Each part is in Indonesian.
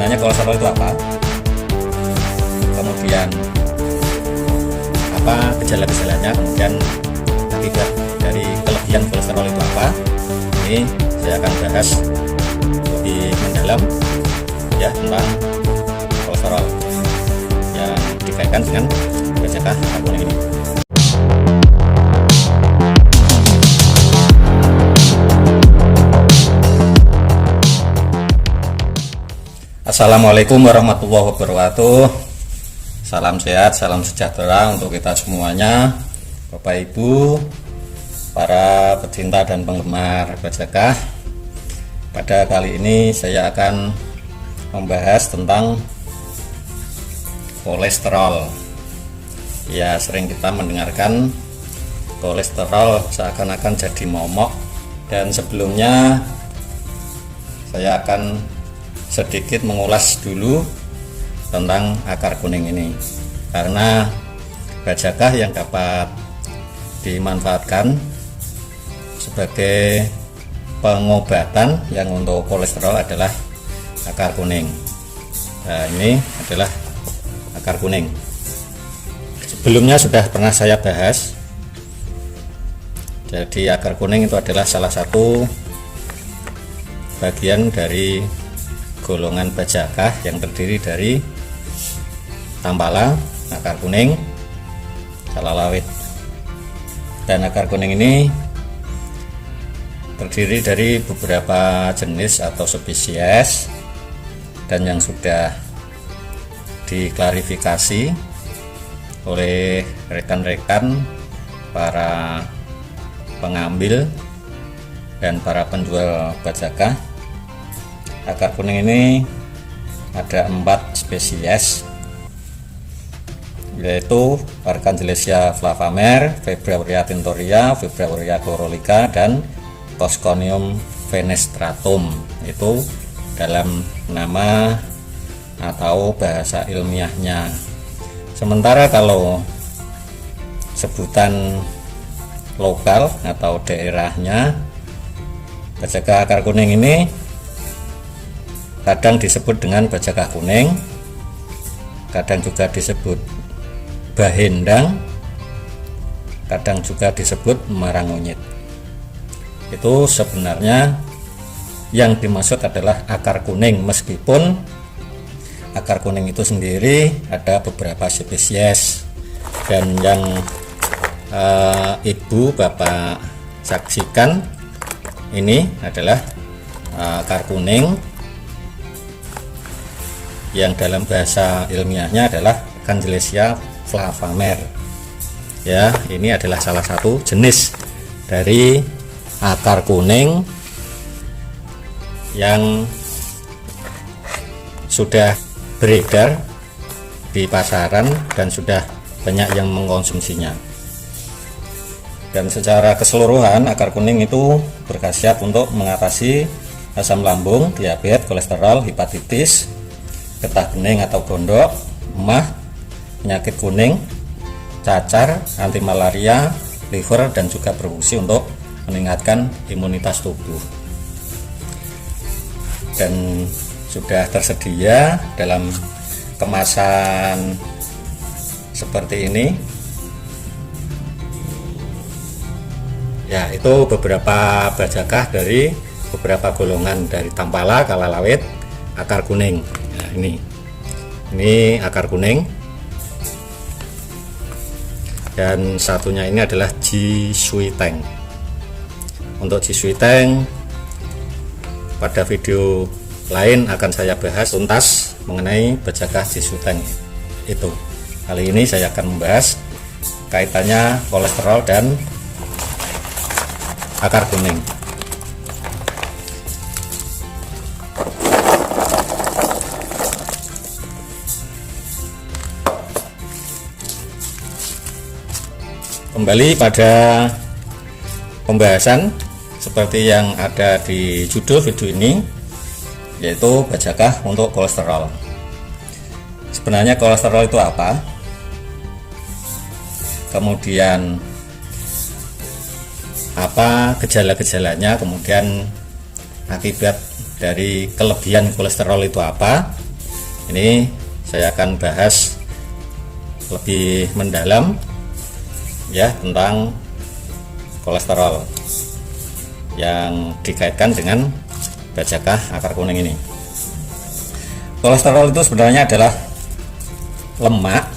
Sebenarnya kolesterol itu apa, kemudian apa gejala-gejalanya, kemudian akibat dari kelebihan kolesterol itu apa, ini saya akan bahas lebih mendalam ya tentang kolesterol yang dikaitkan dengan bajakah akar kuning ini. Assalamualaikum warahmatullahi wabarakatuh. Salam sehat, salam sejahtera untuk kita semuanya, Bapak Ibu, para pecinta dan penggemar bajakah. Pada kali ini saya akan membahas tentang kolesterol. Ya, sering kita mendengarkan kolesterol seakan-akan jadi momok, dan sebelumnya saya akan sedikit mengulas dulu tentang akar kuning ini, karena bajakah yang dapat dimanfaatkan sebagai pengobatan yang untuk kolesterol adalah akar kuning. Nah, ini adalah akar kuning. Sebelumnya sudah pernah saya bahas. Jadi akar kuning itu adalah salah satu bagian dari golongan bajakah yang terdiri dari tampala, akar kuning, kalalawit. Dan akar kuning ini terdiri dari beberapa jenis atau spesies, dan yang sudah diklarifikasi oleh rekan-rekan para pengambil dan para penjual bajakah. Akar kuning ini ada 4 spesies, yaitu Archangelsia flavamer, Vibria aurea tintoria, Vibria aurea chlorolica, dan Tosconium fenestratum. Itu dalam nama atau bahasa ilmiahnya. Sementara kalau sebutan lokal atau daerahnya, bajakah akar kuning ini kadang disebut dengan bajakah kuning, kadang juga disebut bahendang, kadang juga disebut marangonyit. Itu sebenarnya yang dimaksud adalah akar kuning, meskipun akar kuning itu sendiri ada beberapa spesies, dan yang ibu bapak saksikan ini adalah akar kuning yang dalam bahasa ilmiahnya adalah Archangelsia flavamer. Ya, ini adalah salah satu jenis dari akar kuning yang sudah beredar di pasaran dan sudah banyak yang mengkonsumsinya. Dan secara keseluruhan akar kuning itu berkhasiat untuk mengatasi asam lambung, diabetes, kolesterol, hepatitis, getah bening atau gondok, emah, penyakit kuning, cacar, anti malaria, liver, dan juga berfungsi untuk meningkatkan imunitas tubuh. Dan sudah tersedia dalam kemasan seperti ini. Ya, itu beberapa bajakah dari beberapa golongan dari tampala, kalalawit, akar kuning. Nah, ini akar kuning, dan satunya ini adalah jisuiteng. Untuk jisuiteng pada video lain akan saya bahas tuntas mengenai bajakah jisuiteng itu. Kali ini saya akan membahas kaitannya kolesterol dan akar kuning. Kembali pada pembahasan seperti yang ada di judul video ini, yaitu bajakah untuk kolesterol. Sebenarnya kolesterol itu apa? Kemudian apa gejala-gejalanya, kemudian akibat dari kelebihan kolesterol itu apa, Ini saya akan bahas lebih mendalam ya tentang kolesterol yang dikaitkan dengan bajakah akar kuning ini. Kolesterol itu sebenarnya adalah lemak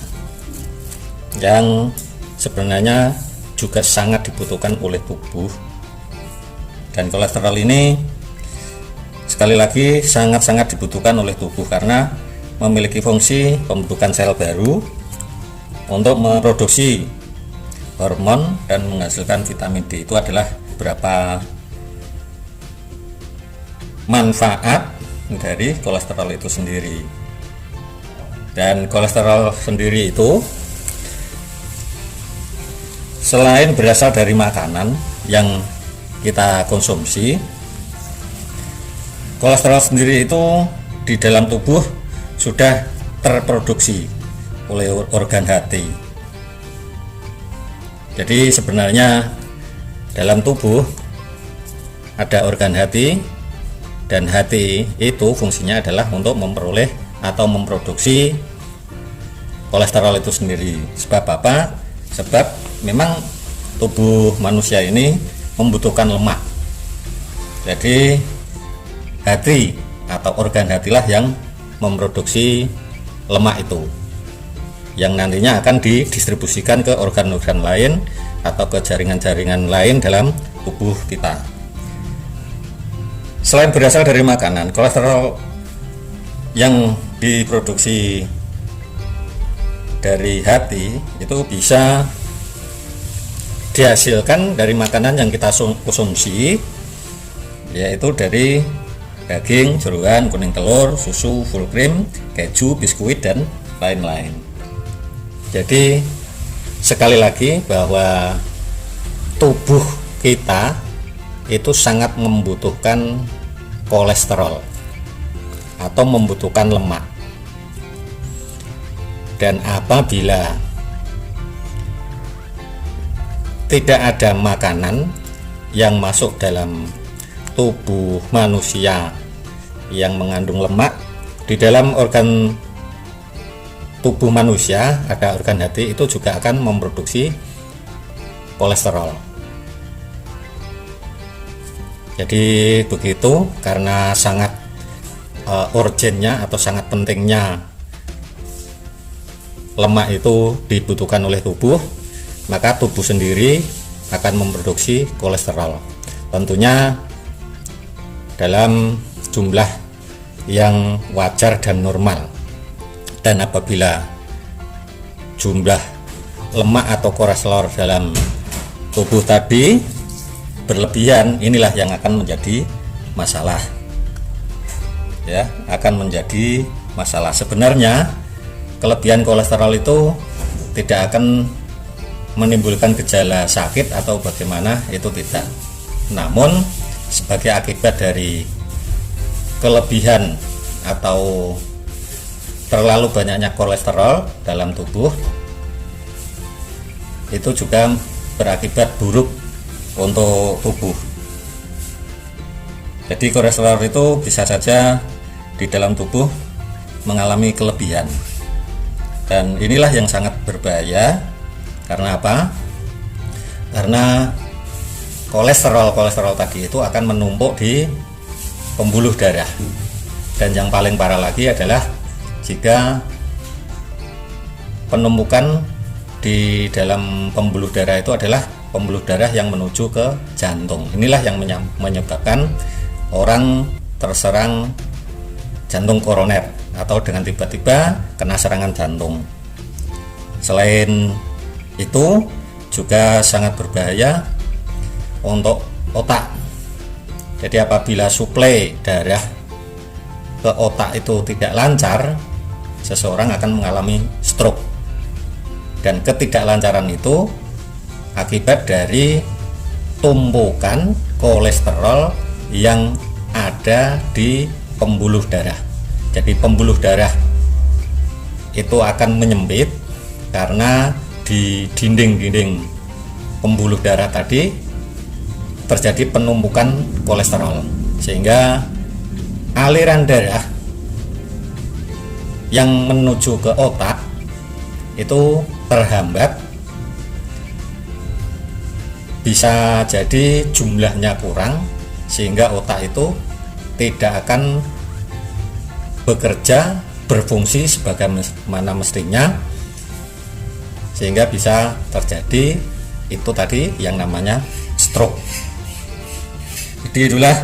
yang sebenarnya juga sangat dibutuhkan oleh tubuh, dan kolesterol ini sekali lagi sangat-sangat dibutuhkan oleh tubuh karena memiliki fungsi pembentukan sel baru untuk memproduksi hormon dan menghasilkan vitamin D. Itu adalah beberapa manfaat dari kolesterol itu sendiri. Dan kolesterol sendiri itu selain berasal dari makanan yang kita konsumsi, kolesterol sendiri itu di dalam tubuh sudah terproduksi oleh organ hati. Jadi sebenarnya dalam tubuh ada organ hati, dan hati itu fungsinya adalah untuk memperoleh atau memproduksi kolesterol itu sendiri. Sebab apa? Sebab memang tubuh manusia ini membutuhkan lemak. Jadi hati atau organ hatilah yang memproduksi lemak itu, yang nantinya akan didistribusikan ke organ-organ lain atau ke jaringan-jaringan lain dalam tubuh kita. Selain berasal dari makanan, kolesterol yang diproduksi dari hati itu bisa dihasilkan dari makanan yang kita konsumsi, yaitu dari daging, jeroan, kuning telur, susu, full cream, keju, biskuit, dan lain-lain. Jadi sekali lagi bahwa tubuh kita itu sangat membutuhkan kolesterol atau membutuhkan lemak. Dan apabila tidak ada makanan yang masuk dalam tubuh manusia yang mengandung lemak, di dalam organ tubuh manusia ada organ hati, itu juga akan memproduksi kolesterol. Jadi begitu, karena sangat urgennya atau sangat pentingnya lemak itu dibutuhkan oleh tubuh, maka tubuh sendiri akan memproduksi kolesterol. Tentunya dalam jumlah yang wajar dan normal. Dan apabila jumlah lemak atau kolesterol dalam tubuh tadi berlebihan, inilah yang akan menjadi masalah. Ya, akan menjadi masalah. Sebenarnya kelebihan kolesterol itu tidak akan menimbulkan gejala sakit atau bagaimana, itu tidak. Namun sebagai akibat dari kelebihan atau terlalu banyaknya kolesterol dalam tubuh, itu juga berakibat buruk untuk tubuh. Jadi kolesterol itu bisa saja di dalam tubuh mengalami kelebihan, dan inilah yang sangat berbahaya. Karena apa? Karena kolesterol tadi itu akan menumpuk di pembuluh darah, dan yang paling parah lagi adalah jika penumpukan di dalam pembuluh darah itu adalah pembuluh darah yang menuju ke jantung. Inilah yang menyebabkan orang terserang jantung koroner atau dengan tiba-tiba kena serangan jantung. Selain itu juga sangat berbahaya untuk otak. Jadi apabila suplai darah ke otak itu tidak lancar, seseorang akan mengalami stroke. Dan ketidaklancaran itu akibat dari tumpukan kolesterol yang ada di pembuluh darah. Jadi pembuluh darah itu akan menyempit karena di dinding-dinding pembuluh darah tadi terjadi penumpukan kolesterol, sehingga aliran darah yang menuju ke otak itu terhambat, bisa jadi jumlahnya kurang sehingga otak itu tidak akan bekerja berfungsi sebagaimana mestinya, sehingga bisa terjadi itu tadi yang namanya stroke. Jadi itulah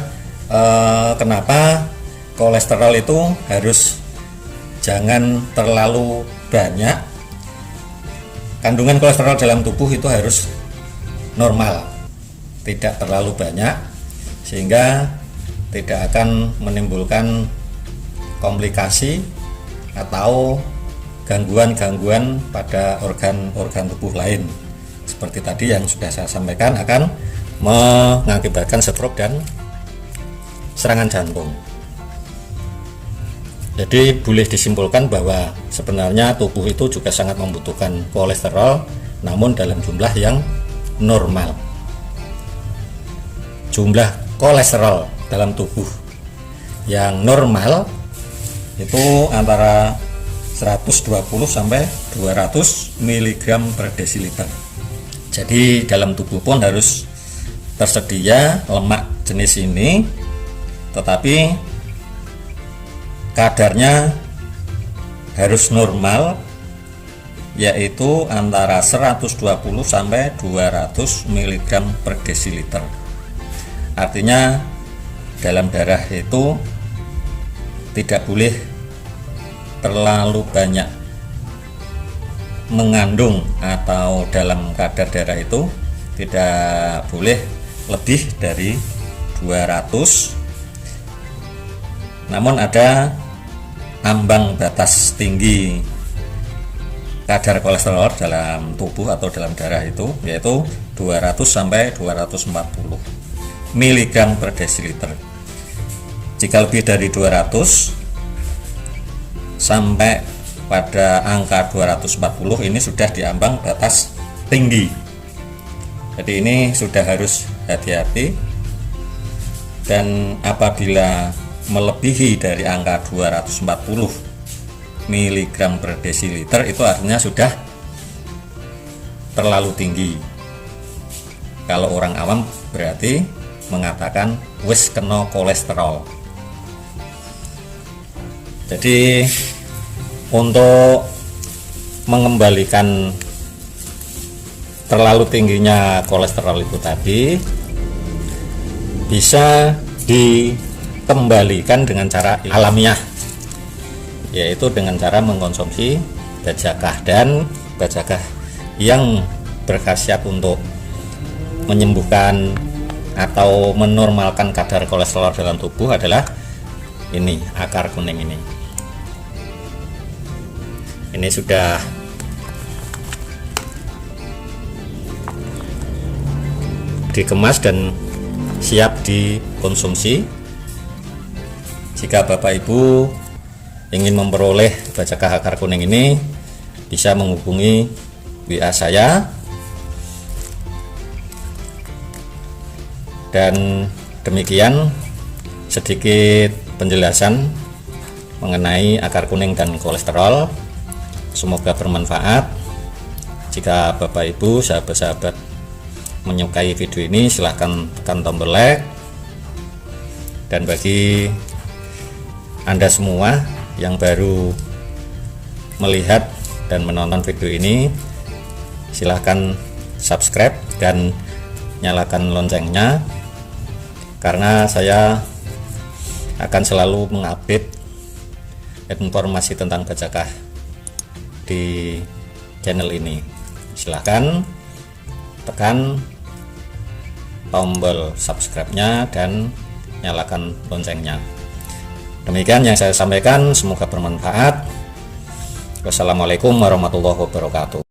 kenapa kolesterol itu harus jangan terlalu banyak. Kandungan kolesterol dalam tubuh itu harus normal, tidak terlalu banyak, sehingga tidak akan menimbulkan komplikasi atau gangguan-gangguan pada organ-organ tubuh lain, seperti tadi yang sudah saya sampaikan, akan mengakibatkan stroke dan serangan jantung. Jadi boleh disimpulkan bahwa sebenarnya tubuh itu juga sangat membutuhkan kolesterol, namun dalam jumlah yang normal. Jumlah kolesterol dalam tubuh yang normal itu antara 120 sampai 200 mg per desiliter. Jadi dalam tubuh pun harus tersedia lemak jenis ini, tetapi kadarnya harus normal, yaitu antara 120 sampai 200 mg per desiliter. Artinya dalam darah itu tidak boleh terlalu banyak mengandung, atau dalam kadar darah itu tidak boleh lebih dari 200. Namun ada ambang batas tinggi kadar kolesterol dalam tubuh atau dalam darah itu, yaitu 200 sampai 240 mg per desiliter. Jika lebih dari 200 sampai pada angka 240 ini sudah di ambang batas tinggi. Jadi ini sudah harus hati-hati, dan apabila melebihi dari angka 240 mg per desiliter itu artinya sudah terlalu tinggi. Kalau orang awam berarti mengatakan wis kena kolesterol. Jadi untuk mengembalikan terlalu tingginya kolesterol itu tadi bisa dikembalikan dengan cara alamiah, yaitu dengan cara mengkonsumsi bajakah. Dan bajakah yang berkhasiat untuk menyembuhkan atau menormalkan kadar kolesterol dalam tubuh adalah ini, akar kuning ini. Ini sudah dikemas dan siap dikonsumsi. Jika Bapak Ibu ingin memperoleh bajakah akar kuning ini, bisa menghubungi WA saya. Dan demikian sedikit penjelasan mengenai akar kuning dan kolesterol. Semoga bermanfaat. Jika Bapak Ibu, sahabat-sahabat menyukai video ini, silahkan tekan tombol like. Dan bagi Anda semua yang baru melihat dan menonton video ini, silahkan subscribe dan nyalakan loncengnya, karena saya akan selalu mengupdate informasi tentang bajakah di channel ini. Silahkan tekan tombol subscribe-nya dan nyalakan loncengnya. Demikian yang saya sampaikan, semoga bermanfaat. Wassalamualaikum warahmatullahi wabarakatuh.